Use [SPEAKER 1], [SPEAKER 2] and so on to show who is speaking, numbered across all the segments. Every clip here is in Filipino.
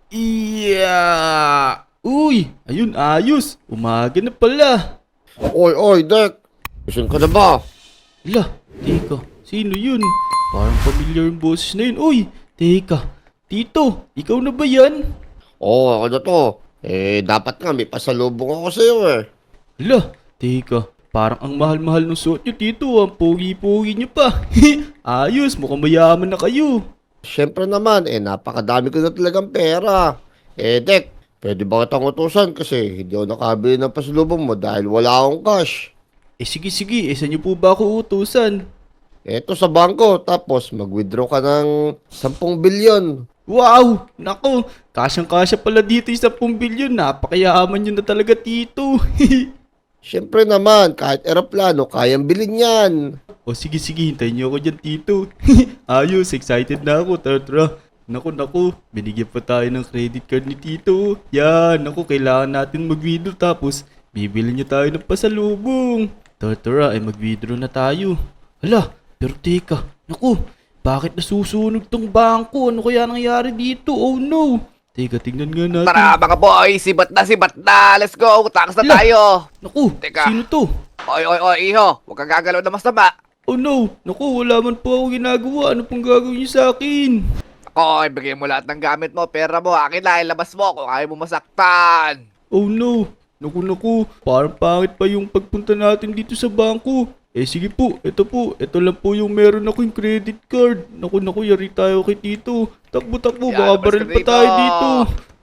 [SPEAKER 1] Iya! Uy, ayun ayos. Umaga na pala.
[SPEAKER 2] Oy, Dek! Gising ka na ba?
[SPEAKER 1] Ala, teka, sino yun? Parang familiar yung boses na yun. Uy, teka, Tito, ikaw na ba yan?
[SPEAKER 2] Oo, ako na to. Dapat nga may pasalubong ako sa'yo eh.
[SPEAKER 1] Ala, teka, parang ang mahal-mahal ng suot nyo, Tito. Ang pogi-pogi nyo pa. Ayos, mukhang mayaman na kayo.
[SPEAKER 2] Siyempre naman, napakadami ko na talagang pera. Dek, pwede ba kitang utusan kasi hindi ako nakabili ng pasalubong mo dahil wala akong cash.
[SPEAKER 1] Sige, saan nyo po ba ako utusan?
[SPEAKER 2] Eto sa bangko, tapos mag-withdraw ka ng 10 bilyon.
[SPEAKER 1] Wow! Nako, kasyang-kasya pala dito yung 10 bilyon. Napakayaman nyo na talaga, Tito.
[SPEAKER 2] Siyempre naman, kahit eroplano, kayang bilhin yan.
[SPEAKER 1] O sige, hintayin niyo ako dyan, Tito. Ayos, excited na ako. Tara. Naku, binigyan pa tayo ng credit card ni Tito. Yan, naku, kailangan natin mag-withdraw tapos bibili niyo tayo ng pasalubong. Tara, ay mag-withdraw na tayo. Hala, pero teka, naku, bakit nasusunog tong bangko? Ano kaya nangyari dito? Oh no! Teka, tingnan nga natin.
[SPEAKER 3] Tara mga boy, sibat na. Let's go, takas na
[SPEAKER 1] Ala!
[SPEAKER 3] tayo.
[SPEAKER 1] Naku,
[SPEAKER 3] Teka.
[SPEAKER 1] sino to?
[SPEAKER 3] Oy, iho, huwag kang gagalaw na masama.
[SPEAKER 1] Oh no, naku, wala man po ako ginagawa. Ano pong gagawin niyo sa akin?
[SPEAKER 3] Ako, ibigay mo lahat ng gamit mo, pera mo, akin na, ilabas mo kung ayaw mo masaktan.
[SPEAKER 1] Oh no! Naku, parang pangit pa yung pagpunta natin dito sa bangko. Sige po, ito lang po yung meron ako yung credit card. Naku, yari tayo kay Tito. Takbo, baka
[SPEAKER 3] Yan, labas
[SPEAKER 1] baril
[SPEAKER 3] ka
[SPEAKER 1] pa
[SPEAKER 3] dito.
[SPEAKER 1] tayo dito.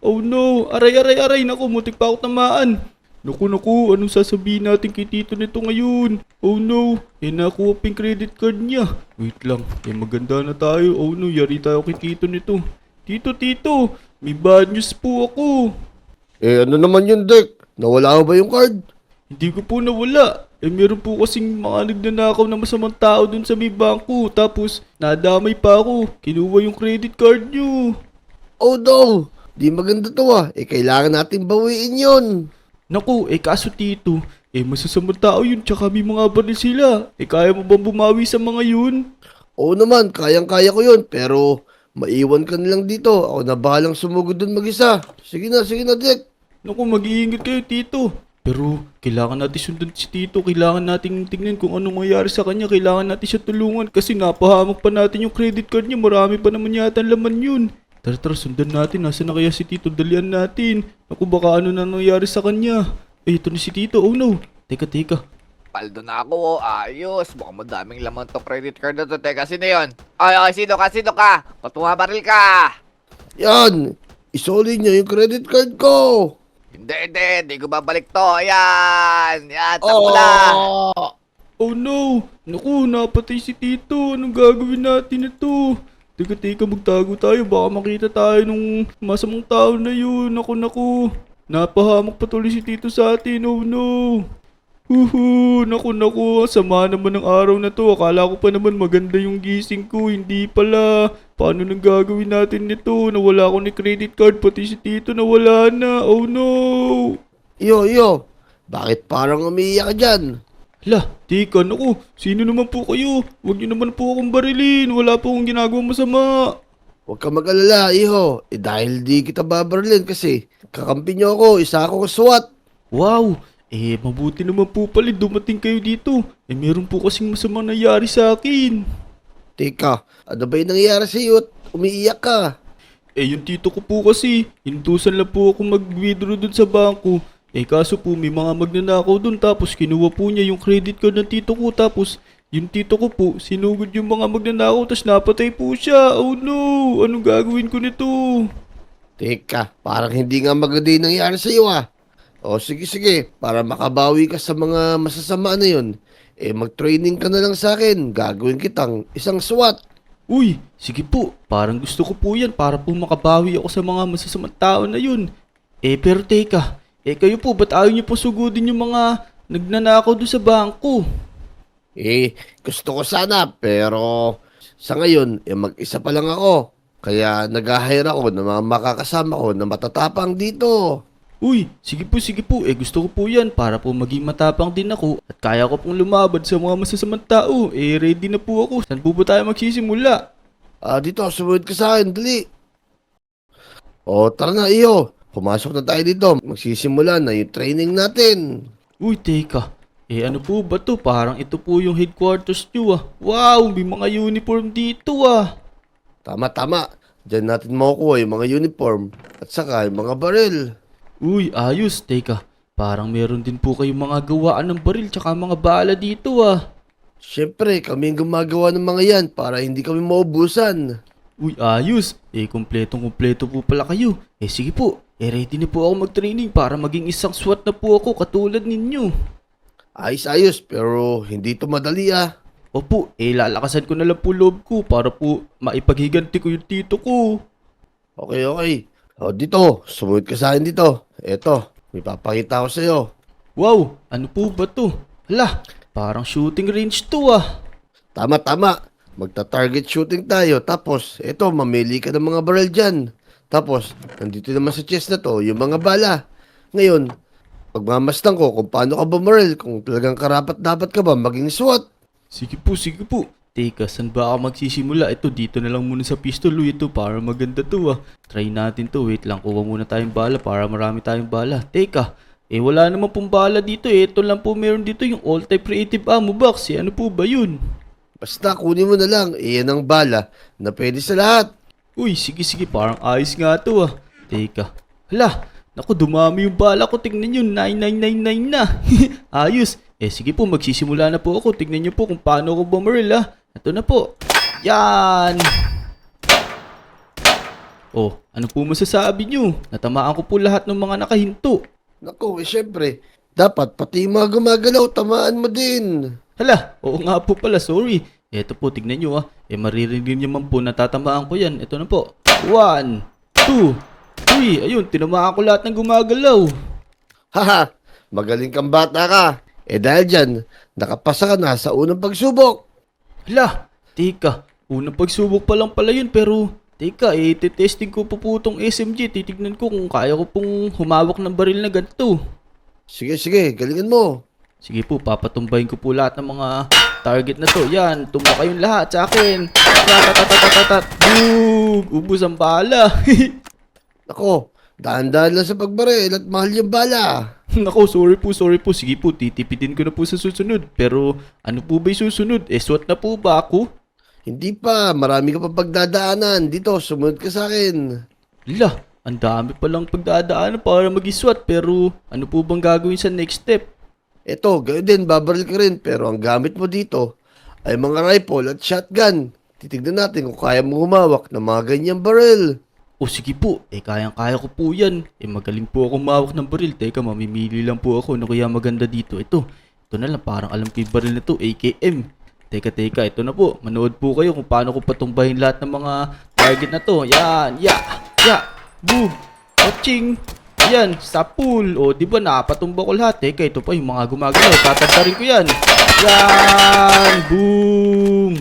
[SPEAKER 1] Oh no, aray, naku, mutik pa ako tamaan. Naku, anong sasabihin natin kay Tito nito ngayon? Oh no, nakuha pa yung credit card niya. Wait lang, maganda na tayo. Oh no, yari tayo kay Tito nito. Tito, may bad news po ako.
[SPEAKER 2] Ano naman yun, Dek? Nawala ba yung card?
[SPEAKER 1] Hindi ko po nawala. Meron po kasing mga nagnanakaw na masamang tao dun sa may bangko. Tapos, nadamay pa ako. Kinuha yung credit card nyo.
[SPEAKER 2] Oh no! Di maganda to ah. Kailangan natin bawiin yun.
[SPEAKER 1] Naku, kaso Tito, masasamang tao yun. Tsaka may mga baril sila. Kaya mo bang bumawi sa mga yun?
[SPEAKER 2] Oo naman, kayang-kaya ko yun. Pero, maiwan ka nilang dito. Ako na bahalang sumugod dun mag-isa. Sige na, Dek.
[SPEAKER 1] Naku, mag-iingat kayo, Tito. Pero, kailangan natin sundan si Tito. Kailangan natin tingnan kung anong mangyari sa kanya. Kailangan natin siya tulungan. Kasi napahamak pa natin yung credit card niya. Marami pa naman yata ang laman yun. Tara, sundan natin. Nasaan na kaya si Tito? Dalian natin. Naku, baka ano na nangyari sa kanya. Ito na si Tito. Oh no. Teka.
[SPEAKER 3] Paldo na ako, ayos. Mukhang madaming laman tong credit card na to. Teka, sino yun? Ay, sino ka? Ba't bumabaril ka?
[SPEAKER 2] Yan! Isoli niyo yung credit card ko!
[SPEAKER 3] Hindi ko babalik to. Ayan, takbo na.
[SPEAKER 1] Oh no. Naku, napatay si Tito. Anong gagawin natin ito? Teka, magtago tayo. Baka makita tayo nung masamang tao na yun. Naku. Napahamak patuloy si Tito sa atin. Oh no. Naku. Sama naman ng araw na to. Akala ko pa naman maganda yung gising ko. Hindi pala. Paano nang gagawin natin nito? Nawala ko ni credit card. Pati si Tito nawala na. Oh no.
[SPEAKER 2] Iyo. Bakit parang umiiyak ka dyan?
[SPEAKER 1] Hala, teka, naku, sino naman po kayo? Huwag niyo naman po akong barilin. Wala po akong ginagawang masama.
[SPEAKER 2] Huwag ka mag-alala, iho. Dahil di kita babarilin kasi kakampi niyo ako, isa ako SWAT.
[SPEAKER 1] Wow, mabuti naman po pala dumating kayo dito. Meron po kasing masamang nangyari sa akin.
[SPEAKER 2] Teka, ano ba yung nangyayari sa iyo at umiiyak ka?
[SPEAKER 1] Yung tito ko po kasi, inutusan lang po ako mag-withdraw dun sa bangko. Kaso po may mga magnanakaw dun tapos kinuha po niya yung credit card ng tito ko tapos yung tito ko po sinugod yung mga magnanakaw tapos napatay po siya. Oh no, anong gagawin ko nito?
[SPEAKER 2] Teka, parang hindi nga maganda yung nangyayari sa iyo ah. O sige, para makabawi ka sa mga masasama na yun, mag-training ka na lang sa akin. Gagawin kitang isang SWAT.
[SPEAKER 1] Uy, sige po. Parang gusto ko po yan para po makabawi ako sa mga masasamang tao na yun. Pero teka. Kayo po, ba't ayaw niyo po sugudin yung mga nagnanakaw doon sa bangko?
[SPEAKER 2] Gusto ko sana, pero sa ngayon, mag-isa pa lang ako. Kaya nag-hire ako ng mga makakasama ko na matatapang dito.
[SPEAKER 1] Uy, sige po. Gusto ko po yan para po maging matapang din ako at kaya ko pong lumaban sa mga masasamang tao. Ready na po ako. Saan po ba tayo magsisimula?
[SPEAKER 2] Dito, sumunod ka sa akin, dali. O tara na iyo, pumasok na tayo dito. Magsisimula na yung training natin.
[SPEAKER 1] Uy, teka. Ano po ba to? Parang ito po yung headquarters nyo Wow, may mga uniform dito
[SPEAKER 2] Tama. Diyan natin makukuha yung mga uniform at saka yung mga baril.
[SPEAKER 1] Uy, ayos. Teka, parang meron din po kayong mga gawaan ng baril tsaka mga bala dito
[SPEAKER 2] Siyempre, kami ang gumagawa ng mga yan para hindi kami maubusan.
[SPEAKER 1] Uy, ayos. Kompletong-kompleto po pala kayo. Sige po. Ready na po ako mag-training para maging isang SWAT na po ako katulad ninyo.
[SPEAKER 2] Ayos, pero hindi to madali
[SPEAKER 1] Opo, lalakasan ko na lang po loob ko para po maipaghiganti ko yung tito ko.
[SPEAKER 2] Okay. O dito, sumunod ka sa akin dito. Eto, may papakita ko sa'yo.
[SPEAKER 1] Wow, ano po ba to? Hala, parang shooting range to
[SPEAKER 2] Tama. Magta-target shooting tayo. Tapos, eto, mamili ka ng mga barrel dyan. Tapos, nandito naman sa chest na to, yung mga bala. Ngayon, pagmamasdan ko kung paano ka bumaril, kung talagang karapat-dapat ka ba maging SWAT.
[SPEAKER 1] Sige po. Teka, saan ba ako magsisimula? Ito, dito na lang muna sa pistol. Ito, para maganda to Try natin to. Wait lang, kuha muna tayong bala para marami tayong bala. Teka, wala naman pong bala dito Ito lang po meron dito yung all-type creative ammo box. Ano po ba yun?
[SPEAKER 2] Basta, kunin mo na lang. Iyan ang bala na pwede sa lahat.
[SPEAKER 1] Uy, sige, parang ayos nga to Teka, hala, naku, dumami yung bala ko. Tingnan nyo, 9999 na. Ayos. Sige po, magsisimula na po ako. Tingnan nyo po kung paano ako bumaril Ito na po. Yan! Ano po masasabi nyo? Natamaan ko po lahat ng mga nakahinto.
[SPEAKER 2] Naku, syempre, dapat pati yung mga gumagalaw, tamaan mo din.
[SPEAKER 1] Hala, oo nga po pala, sorry. Ito po, tignan nyo maririnig naman po, natatamaan ko yan. Ito na po. 1, 2, 3. Ayun, tinamaan ko lahat ng gumagalaw.
[SPEAKER 2] Haha, magaling kang bata ka. Dahil dyan, nakapasa ka na sa unang pagsubok.
[SPEAKER 1] Hala, teka. Unang pagsubok pa lang pala yun, pero teka, testing ko po itong SMG. Titignan ko kung kaya ko pong humawak ng baril na ganito.
[SPEAKER 2] Sige, galingan mo.
[SPEAKER 1] Sige po, papatumbahin ko po lahat ng mga target na to. Yan, tumba kayong lahat sa akin. Tatatatatatatat. Boom! Ubus ang bala.
[SPEAKER 2] Nako, dahan-dahan lang sa pagbaril at mahal yung bala.
[SPEAKER 1] Nako, sorry po. Sige po, titipidin ko na po sa susunod. Pero ano po ba yung susunod? SWAT na po ba ako?
[SPEAKER 2] Hindi pa, marami ka pa pagdadaanan. Dito, sumunod ka sa akin.
[SPEAKER 1] Hala, ang dami palang pagdadaanan para mag-SWAT. Pero ano po bang gagawin sa next step?
[SPEAKER 2] Eto, gayon din, babaril ka rin. Pero ang gamit mo dito ay mga rifle at shotgun. Titignan natin kung kaya mo humawak ng mga ganyang baril.
[SPEAKER 1] Sige po, kayang-kaya ko po yan. Magaling po ako mawak ng baril. Teka, mamimili lang po ako. Ano kaya maganda dito? Ito na lang, parang alam ko yung baril na to, AKM. Teka, ito na po. Manood po kayo kung paano ko patumbahin lahat ng mga target na to. Yan, boom, watching. Yan, sa pool. Diba napatumba ko lahat. Teka, ito pa yung mga gumagalaw. Tatantarin ko yan. Yan, boom.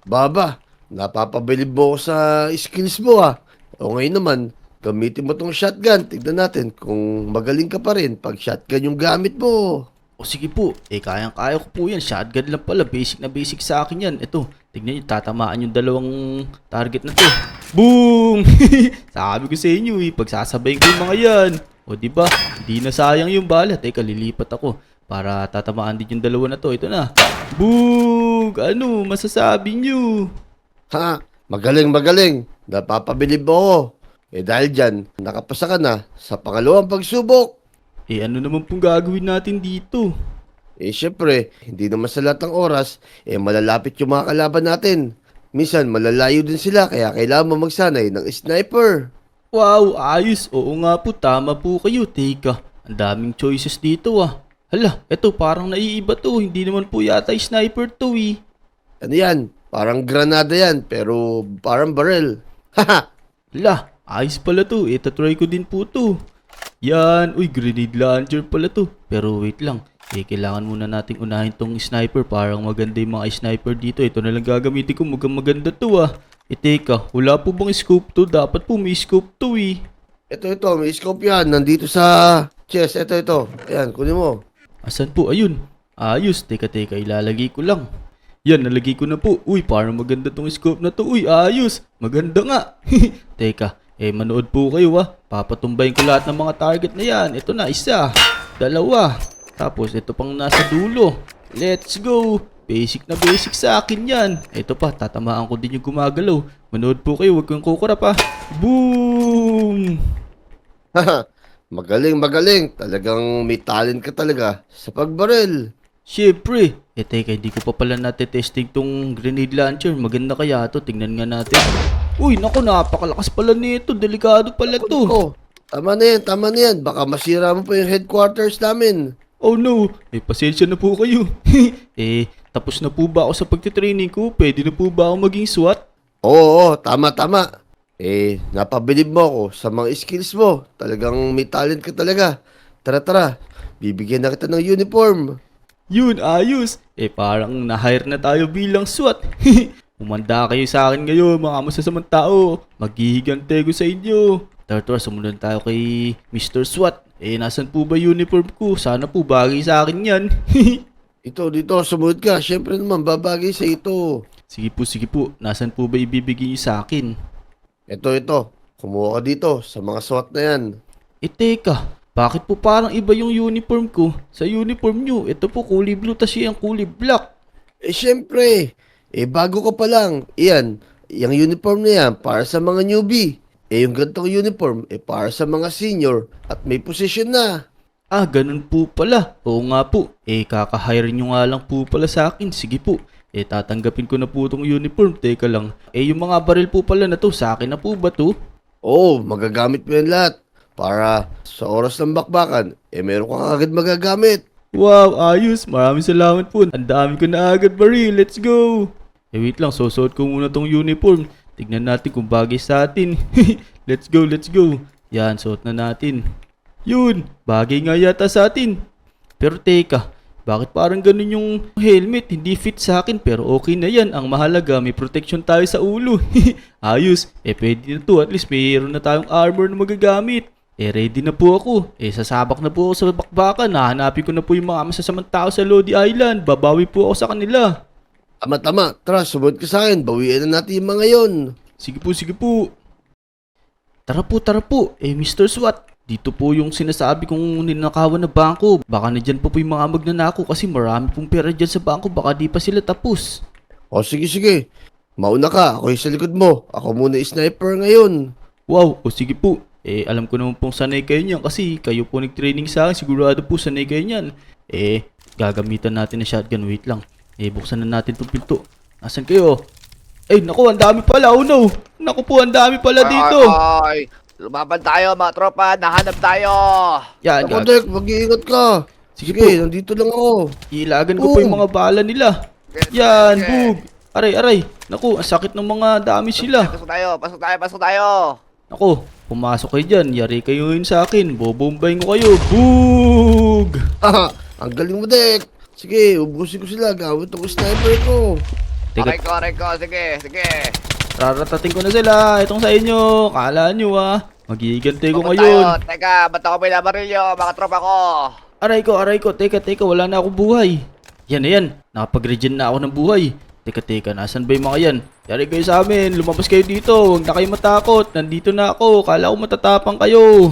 [SPEAKER 2] Baba, napapabilib mo ko sa skills mo O ngayon naman, gamitin mo tong shotgun. Tignan natin kung magaling ka pa rin pag shotgun yung gamit mo.
[SPEAKER 1] Sige po, kayang-kaya ko po yan. Shotgun lang pala, basic sa akin yan. Ito, tignan nyo, tatamaan yung dalawang target na to. Boom! Sabi ko sa inyo pagsasabayin ko yung mga yan. Diba, hindi na sayang yung bala. Teka, lilipat ako para tatamaan din yung dalawa na to. Ito na. Boom! Ano, masasabi nyo?
[SPEAKER 2] Ha, magaling. Napapabilib mo ako. Dahil dyan, nakapasa ka na sa pangalawang pagsubok.
[SPEAKER 1] Ano naman pong gagawin natin dito?
[SPEAKER 2] Syempre, hindi naman sa lahat ng oras, malalapit yung mga kalaban natin. Minsan, malalayo din sila, kaya kailangan mo magsanay ng sniper.
[SPEAKER 1] Wow, ayos. Oo nga po, tama po kayo. Teka, ang daming choices dito Hala, eto parang naiiba to. Hindi naman po yata sniper to
[SPEAKER 2] Ano yan? Parang granada yan, pero parang barrel. Haha!
[SPEAKER 1] Hala, ayos pala to. Try ko din po to. Yan, grenade launcher pala to. Pero wait lang. Kailangan muna nating unahin tong sniper. Parang maganda yung mga sniper dito. Ito na lang gagamitin ko. Mukhang maganda to teka, wala po bang scope to? Dapat po may scope to
[SPEAKER 2] Ito, may scope yan. Nandito sa chest. Ito. Ayan, kunin mo.
[SPEAKER 1] Asan po? Ayun. Ayos. Teka, ilalagay ko lang. Yan, nalagay ko na po. Parang maganda tong scope na to. Ayos. Maganda nga. Teka, Manood po kayo Papatumbayin ko lahat ng mga target na yan. Ito na, isa, dalawa. Tapos ito pang nasa dulo. Let's go. Basic na basic sa akin yan. Ito pa, tatamaan ko din yung gumagalaw. Manood po kayo, huwag kang kukurap Boom!
[SPEAKER 2] Haha, magaling. Talagang may talent ka talaga sa pagbaril.
[SPEAKER 1] Siyempre. Teka, hindi ko pa pala natetesting tong grenade launcher. Maganda kaya to, tingnan nga natin. Uy, naku, napakalakas pala nito. Delikado pala to.
[SPEAKER 2] Oh, tama na yan. Baka masira mo pa yung headquarters namin.
[SPEAKER 1] Oh no, pasensya na po kayo. Tapos na po ba ako sa pagtitraining ko? Pwede na po ba ako maging SWAT?
[SPEAKER 2] Oo, tama. Napabilib mo ako sa mga skills mo. Talagang may talent ka talaga. Tara. Bibigyan na kita ng uniform.
[SPEAKER 1] Yun, ayos. Parang na-hire na tayo bilang SWAT. Umanda kayo sa akin ngayon, mga masasamang tao. Maghihigante ko sa inyo. Tara, sumunod tayo kay Mr. SWAT. Nasan po ba uniform ko? Sana po bagay sa akin yan.
[SPEAKER 2] Dito, sumunod ka. Siyempre naman, babagay sa ito.
[SPEAKER 1] Sige po. Nasan po ba ibibigay niyo sa akin?
[SPEAKER 2] Ito. Kumuha ka dito sa mga SWAT na yan.
[SPEAKER 1] Teka. Bakit po parang iba yung uniform ko? Sa uniform nyo, ito po kulay blue, tas yung kulay black.
[SPEAKER 2] Siyempre. Bago ka pa lang. Iyan, yung uniform na yan para sa mga newbie. Yung gantong uniform, para sa mga senior at may position na.
[SPEAKER 1] Ganun po pala. Oo nga po. Kaka-hire nyo nga lang po pala sa akin. Sige po. Tatanggapin ko na po itong uniform. Teka lang. Yung mga baril po pala na to, sa akin na po ba to?
[SPEAKER 2] Oo, magagamit mo yan lahat. Para sa oras ng bakbakan, meron kang agad magagamit.
[SPEAKER 1] Wow, ayos. Maraming salamat po. Ang dami ko na agad baril. Let's go. Wait lang. Susuot ko muna tong uniform. Tignan natin kung bagay sa atin. Let's go. Yan, suot na natin. Yun, bagay nga yata sa atin. Pero teka, bakit parang ganun yung helmet? Hindi fit sa akin pero okay na yan. Ang mahalaga, may protection tayo sa ulo. Ayos, pwede na to. At least mayroon na tayong armor na magagamit. Ready na po ako. Sasabak na po ako sa bakbakan. Hahanapin ko na po yung mga masasamang tao sa Lodi Island. Babawi po ako sa kanila.
[SPEAKER 2] Tama. Tara, sumunod ka sa akin. Bawiin na natin yung mga yon.
[SPEAKER 1] Sige po. Tara po. Mr. SWAT. Dito po yung sinasabi kong ninakawan na bangko. Baka na dyan po yung mga magnanako kasi marami pong pera dyan sa bangko. Baka di pa sila tapos.
[SPEAKER 2] Sige. Mauna ka. Ako yung sa likod mo. Ako muna sniper ngayon.
[SPEAKER 1] Wow, sige po. Alam ko naman pong sanay kayo niyan kasi kayo po nag-training sa akin. Sigurado po sanay kayo niyan. Gagamitan natin na shotgun. Wait lang. Buksan na natin itong pinto. Nasaan kayo? Naku, ang dami pala. Oh no. Naku po, ang dami pala dito.
[SPEAKER 3] Ay, lumaban tayo mga tropa. Nahanap tayo.
[SPEAKER 1] Yan,
[SPEAKER 2] Ako, Dek, mag-iingat ka.
[SPEAKER 1] Sige
[SPEAKER 2] Sige,
[SPEAKER 1] po.
[SPEAKER 2] nandito lang ako.
[SPEAKER 1] Ilagan ko po yung mga bala nila. Yan, bug. Aray. Naku, ang sakit ng mga dami sila.
[SPEAKER 3] Pasok tayo.
[SPEAKER 1] Naku, pumasok kayo dyan. Yari kayo yun sa akin. Bobombayin ko kayo. Bug!
[SPEAKER 2] Haha, ang galing mo, Dek. Sige, ubusin ko sila. Gawin itong sniper ko.
[SPEAKER 3] Aray ko. Sige.
[SPEAKER 1] Raratating ko na sila. Itong sa inyo. Kala nyo Magigante ko
[SPEAKER 3] Pupunta
[SPEAKER 1] ngayon.
[SPEAKER 3] tayo. Teka, ba't ako binabarilyo, mga tropa ko?
[SPEAKER 1] Aray ko. Teka. Wala na akong buhay. Yan. Nakapag-regen na ako ng buhay. Teka. Nasaan ba yung mga yan? Yari kayo sa amin. Lumabas kayo dito. Huwag na kayo matakot. Nandito na ako. Kala ko matatapang kayo.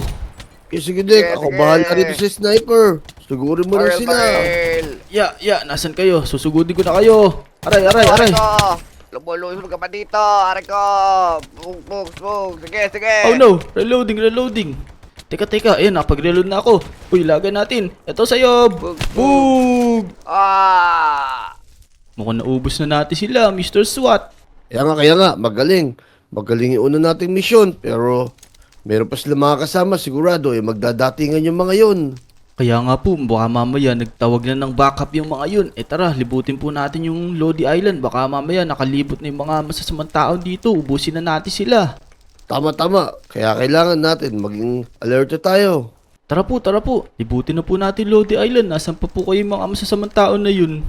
[SPEAKER 2] Sige, Dek. Ako bahala rito sa sniper. Sugurin mo na
[SPEAKER 3] Baril.
[SPEAKER 2] sila.
[SPEAKER 1] Nasaan kayo? Susugudin ko na kayo. Aray.
[SPEAKER 3] Lumulusog ka pa dito. Aray ko. Bug. Sige.
[SPEAKER 1] Oh no, reloading. Teka, ayan, nakapag-reload na ako. Uy, lagan natin. Ito sa'yo. Bug! Mukhang naubos na natin sila, Mr. SWAT.
[SPEAKER 2] Kaya nga, magaling. Magaling yung una nating misyon. Pero, meron pa sila mga kasama. Sigurado, magdadatingan yung mga yon.
[SPEAKER 1] Kaya nga po, baka mamaya nagtawag na ng backup yung mga yun. Tara, libutin po natin yung Lodi Island. Baka mamaya nakalibot na yung mga masasamang tao dito. Ubusin na natin sila.
[SPEAKER 2] Tama. Kaya kailangan natin maging alerto tayo.
[SPEAKER 1] Tara po. Libutin na po natin Lodi Island. Nasaan pa po kayo yung mga masasamang tao na yun?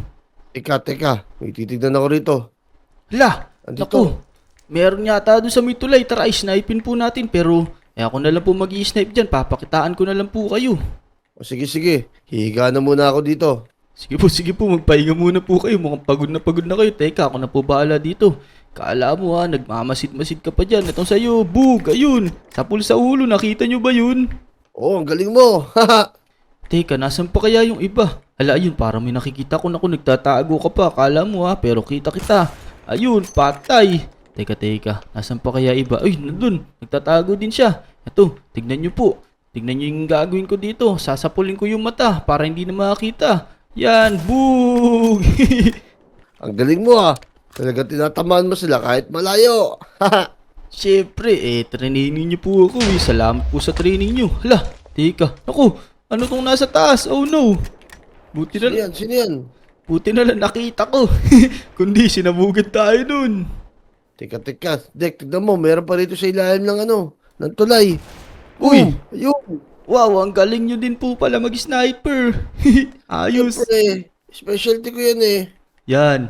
[SPEAKER 2] Teka. May titignan ako rito.
[SPEAKER 1] Hala,
[SPEAKER 2] Andito.
[SPEAKER 1] naku. Meron yata doon sa may tulay. Tara, snipein po natin. Pero, ako na lang po mag-i-snipe dyan. Papakitaan ko na lang po kayo.
[SPEAKER 2] O sige. Hihiga na muna ako dito.
[SPEAKER 1] Sige po. Magpahinga muna po kayo. Mukhang pagod na kayo. Teka, ako na po bahala dito. Kala mo ha, nagmamasid-masid ka pa dyan. Itong sa'yo, bug, ayun. Sapul sa ulo, nakita nyo ba yun?
[SPEAKER 2] Oh, ang galing mo. Haha.
[SPEAKER 1] Teka, nasan pa kaya yung iba? Ala, ayun, parang may nakikita ko na kung nagtatago ka pa. Kala mo ha, pero kita kita. Ayun, patay. Teka, nasan pa kaya iba? Ay, nandun, nagtatago din siya. Ito, tignan nyo po. Tignan nyo yung gagawin ko dito. Sasapulin ko yung mata para hindi na makakita. Yan, bug!
[SPEAKER 2] Ang galing mo ah. Talaga tinatamaan mo sila kahit malayo. Haha.
[SPEAKER 1] Siyempre, training nyo po ako eh. Salamat po sa training nyo. Hala, teka. Naku, ano tong nasa taas? Oh no. Buti
[SPEAKER 2] Sino
[SPEAKER 1] na,
[SPEAKER 2] yan? Sino yan?
[SPEAKER 1] buti na lang nakita ko. Kundi, sinabugan tayo dun.
[SPEAKER 2] Teka. Dek, tignan mo. Meron pa rito sa ilalim ng ng tulay.
[SPEAKER 1] Uy!
[SPEAKER 2] Ayun.
[SPEAKER 1] Wow, ang galing nyo din po pala mag-sniper. Ayos.
[SPEAKER 2] Siyempre, specialty ko yan eh.
[SPEAKER 1] Yan.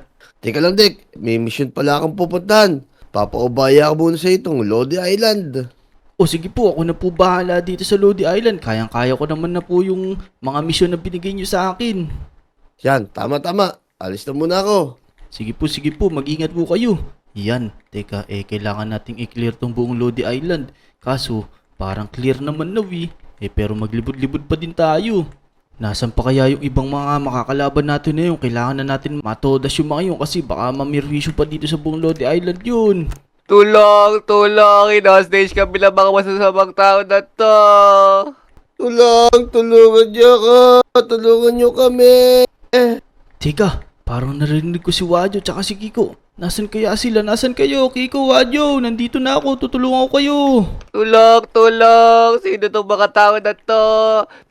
[SPEAKER 2] Teka lang, Dek. May mission pala akong pupuntahan. Papaubaya ako muna sa itong Lodi Island.
[SPEAKER 1] O sige po, ako na po bahala dito sa Lodi Island. Kayang-kaya ko naman na po yung mga misyon na binigay nyo sa akin.
[SPEAKER 2] Yan, tama. Alis na muna ako.
[SPEAKER 1] Sige po, mag-ingat po kayo. Yan, teka, kailangan nating i-clear tong buong Lodi Island. Kaso, parang clear naman na pero maglibod-libod pa din tayo. Nasaan pa kaya yung ibang mga makakalaban natin na yun? Kailangan na natin matodas yung mga yun kasi baka mamirwisyo pa dito sa buong Lodi Island yun.
[SPEAKER 3] Tulong! Ino-stage kami ng mga masasamang tao na to!
[SPEAKER 2] Tulungan niyo ako. Tulungan niyo kami.
[SPEAKER 1] Teka, parang narinig ko si Wadyo tsaka si Kiko. Nasaan kaya sila? Nasaan kayo? Kiko, Wadyo, nandito na ako. Tutulungan ko kayo.
[SPEAKER 3] Tulong! Sino tong mga tao na to?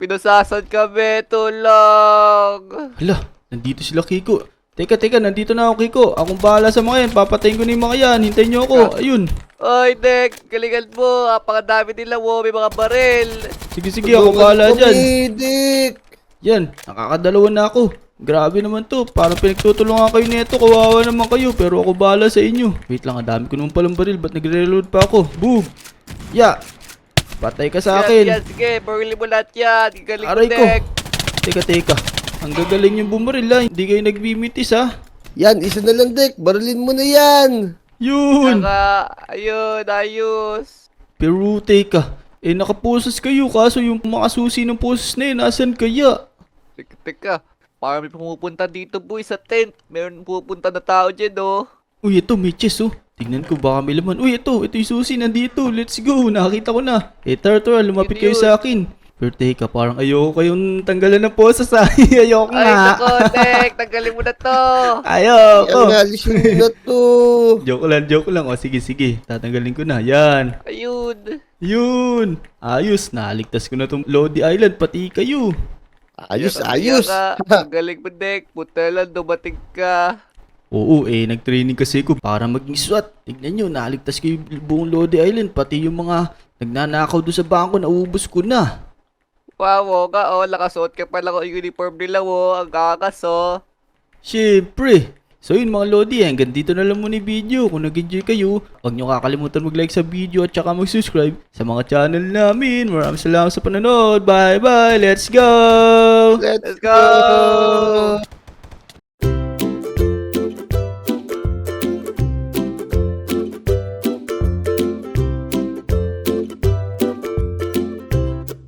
[SPEAKER 3] Pinusasan kami! Tulong!
[SPEAKER 1] Hala, nandito sila Kiko. Teka, nandito na ako Kiko. Akong bahala sa mga yan. Papatayin ko na yung mga yan. Hintayin nyo ako. Ayun.
[SPEAKER 3] Oy, Dek! Galingan mo! Apakadami nila mo! May mga baril!
[SPEAKER 1] Sige, ako bahala
[SPEAKER 2] Tulungan niyo
[SPEAKER 1] dyan.
[SPEAKER 2] kami, Dek.
[SPEAKER 1] Yan, nakakadalawa na ako. Grabe naman to. Parang pinagtutulungan kayo nito. Kawawa naman kayo. Pero ako bahala sa inyo. Wait lang, ang dami ko naman palang baril. Ba't nagre-reload pa ako? Boom! Ya! Patay ka sa akin.
[SPEAKER 3] Yan, sige! Barilin mo lahat yan! Galing mo,
[SPEAKER 1] Aray ko.
[SPEAKER 3] Dek!
[SPEAKER 1] Teka. Ang gagaling yung bumaril ha. Hindi kayo nagbimitis ha.
[SPEAKER 2] Yan, isa na lang, Dek. Barilin mo na yan.
[SPEAKER 1] Yun!
[SPEAKER 3] Ayun! Ayos!
[SPEAKER 1] Pero teka. Nakaposes kayo. Kaso yung mga susi ng poses na yun, nasan kaya?
[SPEAKER 3] Teka! Parang may pumupunta dito, boy, sa tent. Meron pupunta na tao dyan, oh.
[SPEAKER 1] Uy, ito, may chest oh. Tingnan ko baka may laman. Uy, ito yung susi nandito. Let's go. Nakita ko na. Tara, lumapit kayo
[SPEAKER 3] Yun.
[SPEAKER 1] sa akin. Pero teka, parang ayoko kayong tanggalan ng poses ha. Ayoko
[SPEAKER 3] Ay,
[SPEAKER 1] nga.
[SPEAKER 3] nako, Dek! Tanggalin mo na to!
[SPEAKER 1] Ayoko.
[SPEAKER 2] Yan, alisin mo na to.
[SPEAKER 1] Joke lang. O, sige. Tatanggalin ko na. Yan.
[SPEAKER 3] Ayun!
[SPEAKER 1] Yun. Ayos. Naligtas ko na tong Lodi Island. Pati kayo.
[SPEAKER 2] Ayos.
[SPEAKER 3] Ang galing mo, Dek. Buta lang, dumating ka.
[SPEAKER 1] Oo, nag-training kasi ko para maging SWAT. Tignan nyo, naligtas ko yung buong Lodi Island. Pati yung mga nagnanakaw doon sa bangko, naubos ko na.
[SPEAKER 3] Wow, ka, oh. Nakasuot ka pala ko yung uniform nila, oh. Ang kakas, oh.
[SPEAKER 1] Siyempre. So yun mga Lodi, hanggang dito na lang muna yung video. Kung nag-enjoy kayo, huwag nyo kakalimutan mag-like sa video at saka mag-subscribe sa mga channel namin. Maraming salamat sa panonood. Bye! Let's go!
[SPEAKER 2] Let's
[SPEAKER 3] Let's go!